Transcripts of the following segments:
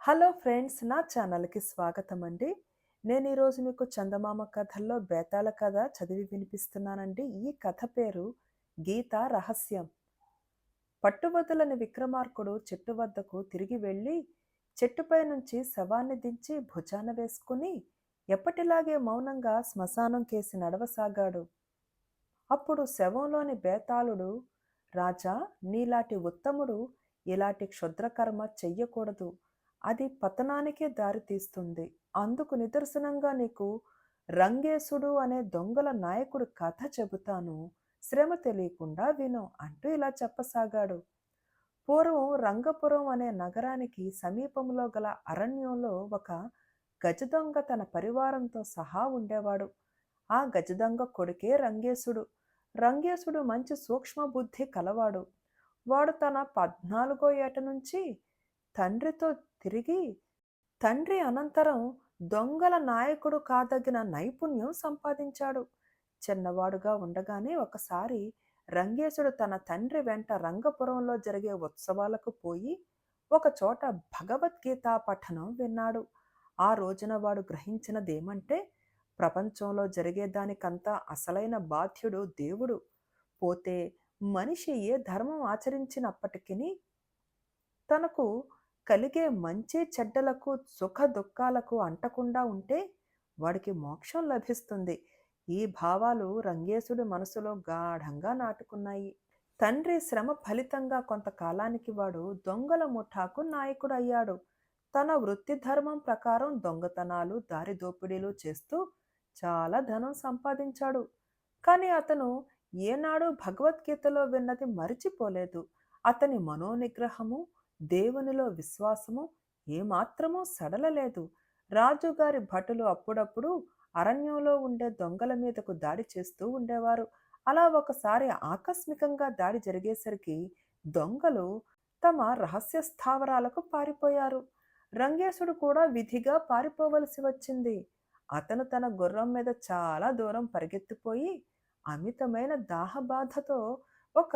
Hello friends, నా ఛానల్‌కి స్వాగతం అండి. నేను ఈరోజు మీకు చందమామ కథల్లో బేతాళ కథ చదివి వినిపిస్తున్నానండి. ఈ కథ పేరు 'గీత రహస్యం'. పట్టువదలని విక్రమార్కుడు చెట్టు వద్దకు తిరిగి వెళ్ళి చెట్టుపై నుంచి శవాన్ని దించి భుజాన వేసుకుని ఎప్పటిలాగే మౌనంగా శ్మశానం కేసి నడవసాగాడు. అప్పుడు శవంలోని బేతాళుడు, రాజా, నీలాంటి ఉత్తముడు ఇలాంటి క్షుద్రకర్మ చెయ్యకూడదు. అది పతనానికే దారితీస్తుంది. అందుకు నిదర్శనంగా నీకు రంగేశుడు అనే దొంగల నాయకుడు కథ చెబుతాను. శ్రమ తెలియకుండా విను అంటూ ఇలా చెప్పసాగాడు. పూర్వం రంగపురం అనే నగరానికి సమీపంలో గల అరణ్యంలో ఒక గజదొంగ తన పరివారంతో సహా ఉండేవాడు. ఆ గజదొంగ కొడుకే రంగేశుడు. రంగేశుడు మంచి సూక్ష్మ బుద్ధి కలవాడు. వాడు తన 14వ ఏట నుంచి తండ్రితో తిరిగి తండ్రి అనంతరం దొంగల నాయకుడు కాదగిన నైపుణ్యం సంపాదించాడు. చిన్నవాడుగా ఉండగానే ఒకసారి రంగేశుడు తన తండ్రి వెంట రంగపురంలో జరిగే ఉత్సవాలకు పోయి ఒకచోట భగవద్గీత పఠనం విన్నాడు. ఆ రోజున వాడు గ్రహించినదేమంటే, ప్రపంచంలో జరిగేదానికంతా అసలైన బాధ్యుడు దేవుడు. పోతే మనిషి ఏ ధర్మం ఆచరించినప్పటికీ తనకు కలిగే మంచి చెడ్డలకు సుఖ దుఃఖాలకు అంటకుండా ఉంటే వాడికి మోక్షం లభిస్తుంది. ఈ భావాలు రంగేశుడి మనసులో గాఢంగా నాటుకున్నాయి. తండ్రి శ్రమ ఫలితంగా కొంతకాలానికి వాడు దొంగల ముఠాకు నాయకుడు అయ్యాడు. తన వృత్తి ధర్మం ప్రకారం దొంగతనాలు, దారి దోపిడీలు చేస్తూ చాలా ధనం సంపాదించాడు. కానీ అతను ఏనాడు భగవద్గీతలో విన్నది మరిచిపోలేదు. అతని మనోనిగ్రహము, దేవునిలో విశ్వాసము ఏమాత్రమూ సడలలేదు. రాజుగారి భటులు అప్పుడప్పుడు అరణ్యంలో ఉండే దొంగల మీదకు దాడి చేస్తూ ఉండేవారు. అలా ఒకసారి ఆకస్మికంగా దాడి జరిగేసరికి దొంగలు తమ రహస్య స్థావరాలకు పారిపోయారు. రంగేశుడు కూడా విధిగా పారిపోవలసి వచ్చింది. అతను తన గుర్రం మీద చాలా దూరం పరిగెత్తిపోయి అమితమైన దాహబాధతో ఒక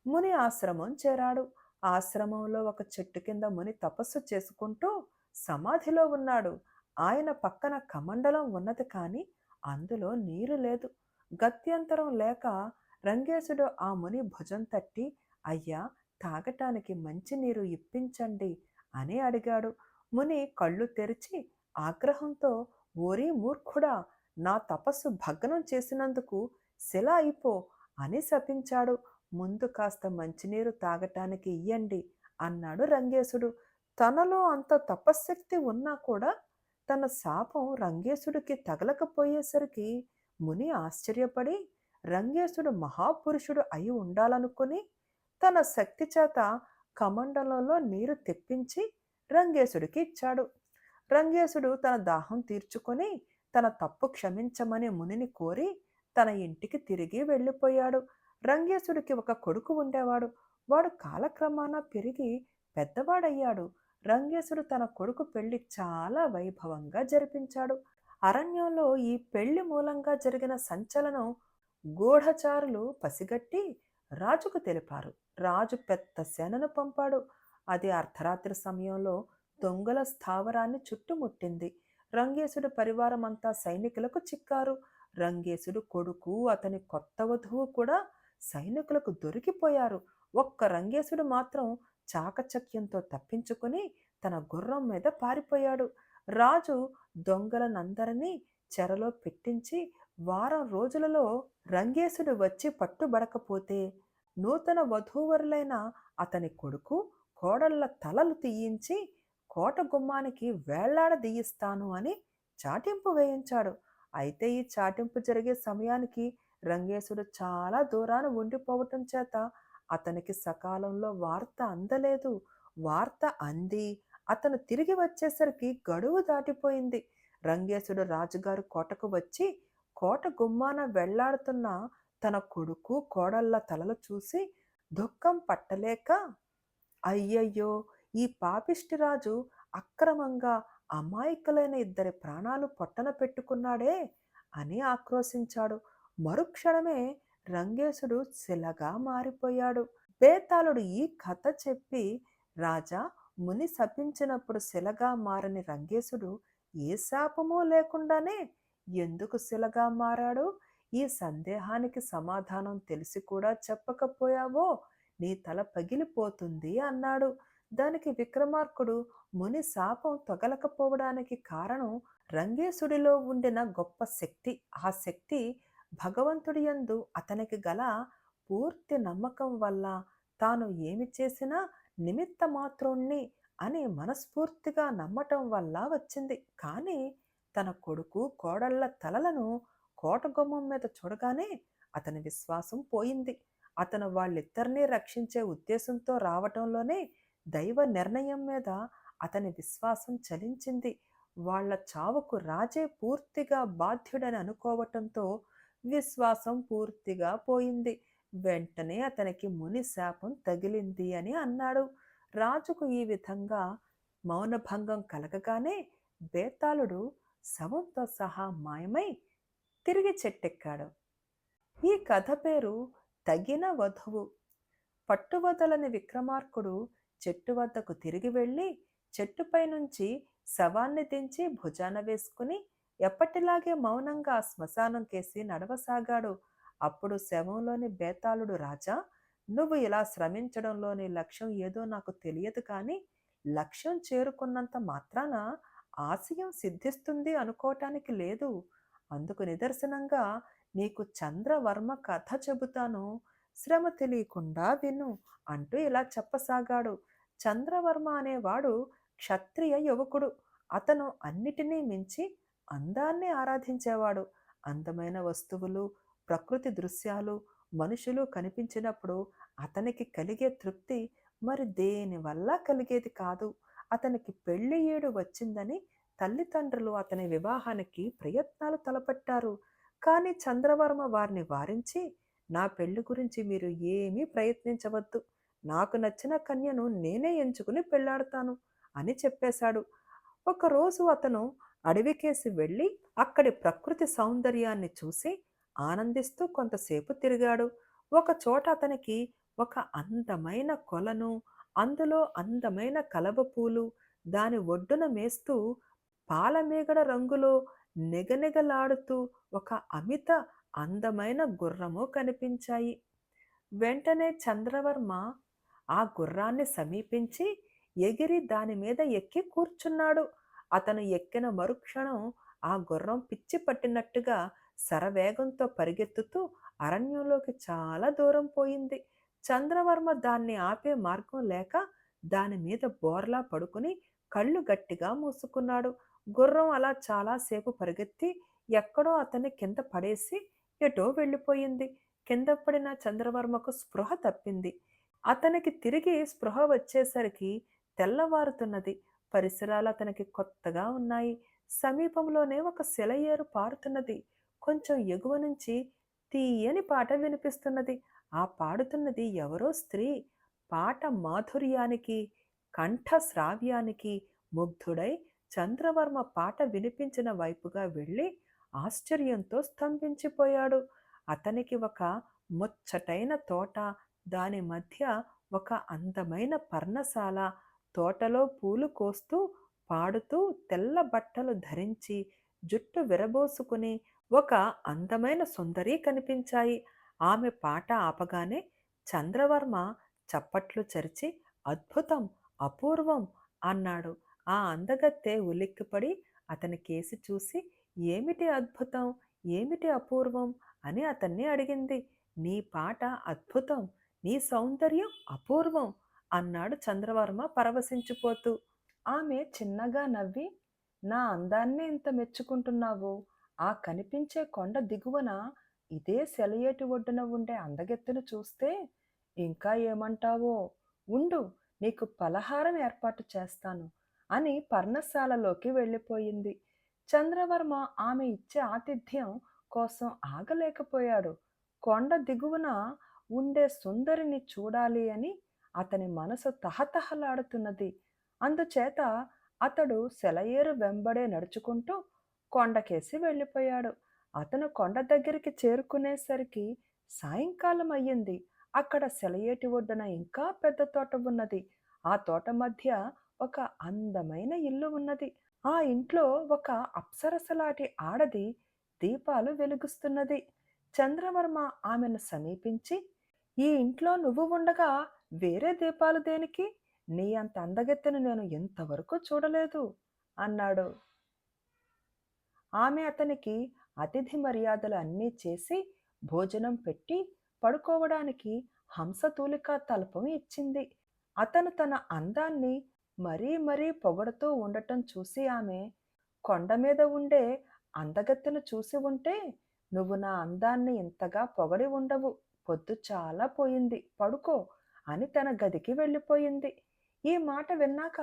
ముని ఆశ్రమం చేరాడు. ఆశ్రమంలో ఒక చెట్టు కింద ముని తపస్సు చేసుకుంటూ సమాధిలో ఉన్నాడు. ఆయన పక్కన కమండలం ఉన్నది, కానీ అందులో నీరు లేదు. గత్యంతరం లేక రంగేశుడు ఆ ముని భుజం తట్టి, అయ్యా, తాగటానికి మంచినీరు ఇప్పించండి అని అడిగాడు. ముని కళ్ళు తెరిచి ఆగ్రహంతో, ఓరి మూర్ఖుడా, నా తపస్సు భగ్నం చేసినందుకు శిల అయిపో అని శపించాడు. ముందు కాస్త మంచినీరు తాగటానికి ఇయ్యండి అన్నాడు రంగేశుడు. తనలో అంత తపశ్శక్తి ఉన్నా కూడా తన శాపం రంగేశుడికి తగలకపోయేసరికి ముని ఆశ్చర్యపడి, రంగేశుడు మహాపురుషుడు అయి ఉండాలనుకుని తన శక్తి చేత కమండలంలో నీరు తెప్పించి రంగేశుడికి ఇచ్చాడు. రంగేశుడు తన దాహం తీర్చుకొని తన తప్పు క్షమించమని మునిని కోరి తన ఇంటికి తిరిగి వెళ్ళిపోయాడు. రంగేశుడికి ఒక కొడుకు ఉండేవాడు. వాడు కాలక్రమాన పెరిగి పెద్దవాడయ్యాడు. రంగేశుడు తన కొడుకు పెళ్లి చాలా వైభవంగా జరిపించాడు. అరణ్యంలో ఈ పెళ్లి మూలంగా జరిగిన సంచలనం గూఢచారులు పసిగట్టి రాజుకు తెలిపారు. రాజు పెద్ద సేనను పంపాడు. అది అర్ధరాత్రి సమయంలో దొంగల స్థావరాన్ని చుట్టుముట్టింది. రంగేశుడి పరివారం అంతా సైనికులకు చిక్కారు. రంగేశుడు కొడుకు, అతని కొత్త వధువు కూడా సైనికులకు దొరికిపోయారు. ఒక్క రంగేశుడు మాత్రం చాకచక్యంతో తప్పించుకుని తన గుర్రం మీద పారిపోయాడు. రాజు దొంగలనందరినీ చెరలో పెట్టించి వారం రోజులలో రంగేశుడు వచ్చి పట్టుబడకపోతే నూతన వధూవరులైన అతని కొడుకు, కోడళ్ల తలలు తీయించి కోట గుమ్మానికి వేళ్లాడదీయిస్తాను అని చాటింపు వేయించాడు. అయితే ఈ చాటింపు జరిగే సమయానికి రంగేశుడు చాలా దూరాన ఉండిపోవటం చేత అతనికి సకాలంలో వార్త అందలేదు. వార్త అంది అతను తిరిగి వచ్చేసరికి గడువు దాటిపోయింది. రంగేశుడు రాజుగారు కోటకు వచ్చి కోట గుమ్మాన వెళ్లాడుతున్న తన కొడుకు, కోడళ్ల తలలు చూసి దుఃఖం పట్టలేక, అయ్యయ్యో, ఈ పాపిష్టిరాజు అక్రమంగా అమాయకులైన ఇద్దరి ప్రాణాలు పొట్టన పెట్టుకున్నాడే అని ఆక్రోశించాడు. మరుక్షణమే రంగేశుడు శిలగా మారిపోయాడు. బేతాళుడు ఈ కథ చెప్పి, రాజా, ముని శపించినప్పుడు శిలగా మారని రంగేశుడు ఏ శాపమూ లేకుండానే ఎందుకు శిలగా మారాడు? ఈ సందేహానికి సమాధానం తెలిసి కూడా చెప్పకపోయావో నీ తల పగిలిపోతుంది అన్నాడు. దానికి విక్రమార్కుడు ముని శాపం తొగలకపోవడానికి కారణం రంగేశుడిలో ఉండిన గొప్ప శక్తి. ఆ శక్తి భగవంతుడి యందు అతనికి గల పూర్తి నమ్మకం వల్ల, తాను ఏమి చేసినా నిమిత్త మాత్రుణ్ణి అని మనస్ఫూర్తిగా నమ్మటం వల్ల వచ్చింది. కానీ తన కొడుకు కోడళ్ళ తలలను కోట గుమ్మం మీద చూడగానే అతని విశ్వాసం పోయింది. అతను వాళ్ళిద్దరినీ రక్షించే ఉద్దేశంతో రావటంలోనే దైవ నిర్ణయం మీద అతని విశ్వాసం చలించింది. వాళ్ళ చావుకు రాజే పూర్తిగా బాధ్యుడని అనుకోవటంతో విశ్వాసం పూర్తిగా పోయింది. వెంటనే అతనికి ముని శాపం తగిలింది అని అన్నాడు. రాజుకు ఈ విధంగా మౌనభంగం కలగగానే బేతాళుడు శవంతో సహా మాయమై తిరిగి చెట్టెక్కాడు. ఈ కథ పేరు తగిన వధువు. పట్టువదలని విక్రమార్కుడు చెట్టు వద్దకు తిరిగి వెళ్ళి చెట్టుపై నుంచి శవాన్ని దించి భుజాన వేసుకుని ఎప్పటిలాగే మౌనంగా శ్మశానం కేసి నడవసాగాడు. అప్పుడు శవంలోని బేతాళుడు, రాజా, నువ్వు ఇలా శ్రమించడంలోని లక్ష్యం ఏదో నాకు తెలియదు, కానీ లక్ష్యం చేరుకున్నంత మాత్రాన ఆశయం సిద్ధిస్తుంది అనుకోవటానికి లేదు. అందుకు నిదర్శనంగా నీకు చంద్రవర్మ కథ చెబుతాను, శ్రమ తెలియకుండా విను అంటూ ఇలా చెప్పసాగాడు. చంద్రవర్మ అనేవాడు క్షత్రియ యువకుడు. అతను అన్నిటినీ మించి అందాన్ని ఆరాధించేవాడు. అందమైన వస్తువులు, ప్రకృతి దృశ్యాలు, మనుషులు కనిపించినప్పుడు అతనికి కలిగే తృప్తి మరి దేనివల్ల కలిగేది కాదు. అతనికి పెళ్లి ఏడు వచ్చిందని తల్లిదండ్రులు అతని వివాహానికి ప్రయత్నాలు తలపెట్టారు. కానీ చంద్రవర్మ వారిని వారించి, నా పెళ్లి గురించి మీరు ఏమీ ప్రయత్నించవద్దు, నాకు నచ్చిన కన్యను నేనే ఎంచుకుని పెళ్లాడతాను అని చెప్పేశాడు. ఒకరోజు అతను అడవికేసి వెళ్ళి అక్కడి ప్రకృతి సౌందర్యాన్ని చూసి ఆనందిస్తూ కొంతసేపు తిరిగాడు. ఒక చోట అతనికి ఒక అందమైన కొలను, అందులో అందమైన కలవ పూలు, దాని ఒడ్డున మేస్తూ పాలమేగడ రంగులో నిగనిగలాడుతూ ఒక అమిత అందమైన గుర్రము కనిపించాయి. వెంటనే చంద్రవర్మ ఆ గుర్రాన్ని సమీపించి ఎగిరి దాని మీద ఎక్కి కూర్చున్నాడు. అతను ఎక్కిన మరుక్షణం ఆ గుర్రం పిచ్చి పట్టినట్టుగా శరవేగంతో పరిగెత్తుతూ అరణ్యంలోకి చాలా దూరం పోయింది. చంద్రవర్మ దాన్ని ఆపే మార్గం లేక దాని మీద బోర్లా పడుకుని కళ్ళు గట్టిగా మూసుకున్నాడు. గుర్రం అలా చాలాసేపు పరిగెత్తి ఎక్కడో అతన్ని కింద పడేసి ఎటో వెళ్ళిపోయింది. కింద పడిన చంద్రవర్మకు స్పృహ తప్పింది. అతనికి తిరిగి స్పృహ వచ్చేసరికి తెల్లవారుతున్నది. పరిసరాలు అతనికి కొత్తగా ఉన్నాయి. సమీపంలోనే ఒక సెలయేరు పారుతున్నది. కొంచెం ఎగువ నుంచి తీయని పాట వినిపిస్తున్నది. ఆ పాడుతున్నది ఎవరో స్త్రీ. పాట మాధుర్యానికి, కంఠ శ్రావ్యానికి ముగ్ధుడై చంద్రవర్మ పాట వినిపించిన వైపుగా వెళ్ళి ఆశ్చర్యంతో స్తంభించిపోయాడు. అతనికి ఒక ముచ్చటైన తోట, దాని మధ్య ఒక అందమైన పర్ణశాల, తోటలో పూలు కోస్తూ పాడుతూ తెల్ల బట్టలు ధరించి జుట్టు విరబోసుకుని ఒక అందమైన సుందరి కనిపించాయి. ఆమె పాట ఆపగానే చంద్రవర్మ చప్పట్లు చరిచి అద్భుతం, అపూర్వం అన్నాడు. ఆ అందగత్తె ఉలిక్కిపడి అతని కేసి చూసి, ఏమిటి అద్భుతం, ఏమిటి అపూర్వం అని అతన్ని అడిగింది. నీ పాట అద్భుతం, నీ సౌందర్యం అపూర్వం అన్నాడు చంద్రవర్మ పరవశించిపోతూ. ఆమె చిన్నగా నవ్వి, నా అందాన్ని ఇంత మెచ్చుకుంటున్నావు, ఆ కనిపించే కొండ దిగువన ఇదే సెలయేటి ఒడ్డున ఉండే అందగెత్తెను చూస్తే ఇంకా ఏమంటావో, ఉండు, నీకు పలహారం ఏర్పాటు చేస్తాను అని పర్ణశాలలోకి వెళ్ళిపోయింది. చంద్రవర్మ ఆమె ఇచ్చే ఆతిథ్యం కోసం ఆగలేకపోయాడు. కొండ దిగువన ఉండే సుందరిని చూడాలి అని అతని మనసు తహతహలాడుతున్నది. అందుచేత అతడు సెలయేరు వెంబడే నడుచుకుంటూ కొండకేసి వెళ్ళిపోయాడు. అతను కొండ దగ్గరికి చేరుకునేసరికి సాయంకాలం అయ్యింది. అక్కడ సెలయేటి ఒడ్డున ఇంకా పెద్ద తోట ఉన్నది. ఆ తోట మధ్య ఒక అందమైన ఇల్లు ఉన్నది. ఆ ఇంట్లో ఒక అప్సరసలాంటి ఆడది దీపాలు వెలిగిస్తున్నది. చంద్రవర్మ ఆమెను సమీపించి, "ఈ ఇంట్లో నువ్వు ఉండగా వేరే దీపాలు దేనికి? నీ అంత అందగత్తెను నేను ఇంతవరకు చూడలేదు" అన్నాడు. ఆమె అతనికి అతిథి మర్యాదలు అన్నీ చేసి భోజనం పెట్టి పడుకోవడానికి హంసతూలికా తల్పం ఇచ్చింది. అతను తన అందాన్ని మరీ మరీ పొగడుతూ ఉండటం చూసి ఆమె, "కొండ మీద ఉండే అందగత్తెను చూసి ఉంటే నువ్వు నా అందాన్ని ఇంతగా పొగడి ఉండవు. పొద్దు చాలా పోయింది, పడుకో" అని తన గదికి వెళ్ళిపోయింది. ఈ మాట విన్నాక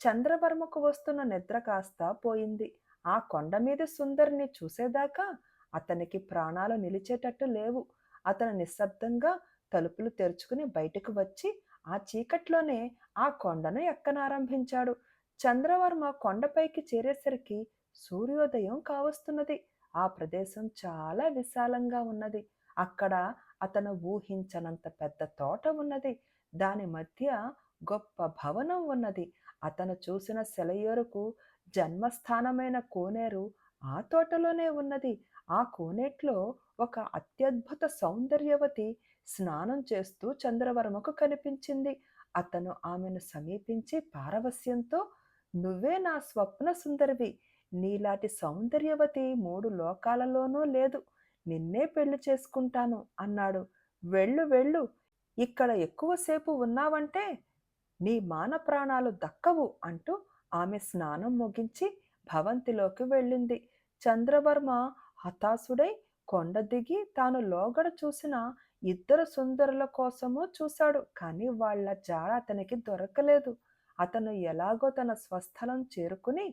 చంద్రవర్మకు వస్తున్న నిద్ర కాస్త పోయింది. ఆ కొండ మీద సుందరిని చూసేదాకా అతనికి ప్రాణాలు నిలిచేటట్టు లేవు. అతను నిశ్శబ్దంగా తలుపులు తెరుచుకుని బయటకు వచ్చి ఆ చీకట్లోనే ఆ కొండను ఎక్కనారంభించాడు. చంద్రవర్మ కొండపైకి చేరేసరికి సూర్యోదయం కావస్తున్నది. ఆ ప్రదేశం చాలా విశాలంగా ఉన్నది. అక్కడ అతను ఊహించనంత పెద్ద తోట ఉన్నది. దాని మధ్య గొప్ప భవనం ఉన్నది. అతను చూసిన సెలయేరుకు జన్మస్థానమైన కోనేరు ఆ తోటలోనే ఉన్నది. ఆ కోనేట్లో ఒక అత్యద్భుత సౌందర్యవతి స్నానం చేస్తూ చంద్రవర్మకు కనిపించింది. అతను ఆమెను సమీపించి పారవస్యంతో, "నువ్వే నా స్వప్న సుందరివి. నీలాంటి సౌందర్యవతి 3 లోకాలలోనూ లేదు. నిన్నే పెళ్లి చేసుకుంటాను" అన్నాడు. "వెళ్ళు వెళ్ళు. ఇక్కడ ఎక్కువసేపు ఉన్నావంటే నీ మాన ప్రాణాలు దక్కవు" అంటూ ఆమె స్నానం ముగించి భవంతిలోకి వెళ్ళింది. చంద్రవర్మ హతాశుడై కొండ దిగి తాను లోగడ చూసిన 2 సుందరుల కోసమూ చూశాడు. కానీ వాళ్ళ జాడ అతనికి దొరకలేదు. అతను ఎలాగో తన స్వస్థలం చేరుకుని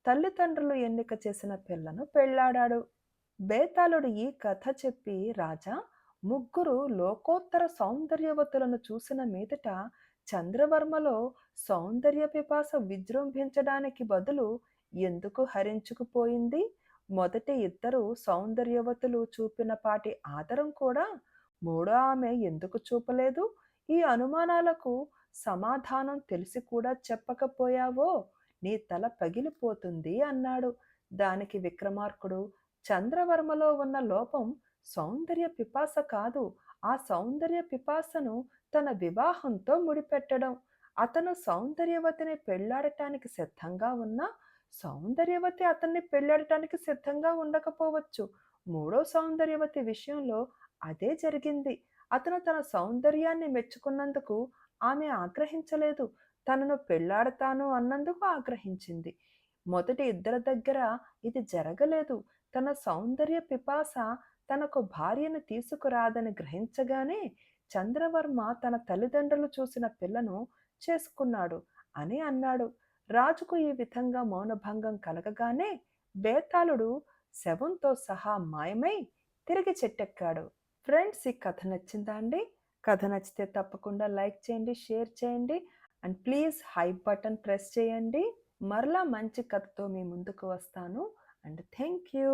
తల్లిదండ్రులు ఎన్నిక చేసిన పిల్లను పెళ్లాడాడు. బేతాళుడు ఈ కథ చెప్పి, "రాజా, 3 లోకోత్తర సౌందర్యవతులను చూసిన మీదట చంద్రవర్మలో సౌందర్య పిపాస విజృంభించడానికి బదులు ఎందుకు హరించుకుపోయింది? మొదటి 2 సౌందర్యవతులు చూపిన పాటి ఆదరం కూడా మూడో ఆమె ఎందుకు చూపలేదు? ఈ అనుమానాలకు సమాధానం తెలిసి కూడా చెప్పకపోయావో నీ తల పగిలిపోతుంది" అన్నాడు. దానికి విక్రమార్కుడు, "చంద్రవర్మలో ఉన్న లోపం సౌందర్య పిపాస కాదు. ఆ సౌందర్య పిపాసను తన వివాహంతో ముడిపెట్టడం. అతను సౌందర్యవతిని పెళ్లాడటానికి సిద్ధంగా ఉన్నా సౌందర్యవతి అతన్ని పెళ్లాడటానికి సిద్ధంగా ఉండకపోవచ్చు. మూడో సౌందర్యవతి విషయంలో అదే జరిగింది. అతను తన సౌందర్యాన్ని మెచ్చుకున్నందుకు ఆమె ఆగ్రహించలేదు. తనను పెళ్లాడతాను అన్నందుకు ఆగ్రహించింది. మొదటి 2 దగ్గర ఇది జరగలేదు. తన సౌందర్య పిపాస తనకు భార్యను తీసుకురాదని గ్రహించగానే చంద్రవర్మ తన తల్లిదండ్రులు చూసిన పిల్లను చేసుకున్నాడు" అని అన్నాడు. రాజుకు ఈ విధంగా మౌనభంగం కలగగానే బేతాళుడు శవంతో సహా మాయమై తిరిగి చెట్టెక్కాడు. ఫ్రెండ్స్, ఈ కథ నచ్చిందా అండి? కథ నచ్చితే తప్పకుండా లైక్ చేయండి, షేర్ చేయండి and please hype button press చేయండి. మరలా మంచి కథతో మీ ముందుకు వస్తాను అండ్ థ్యాంక్ యూ.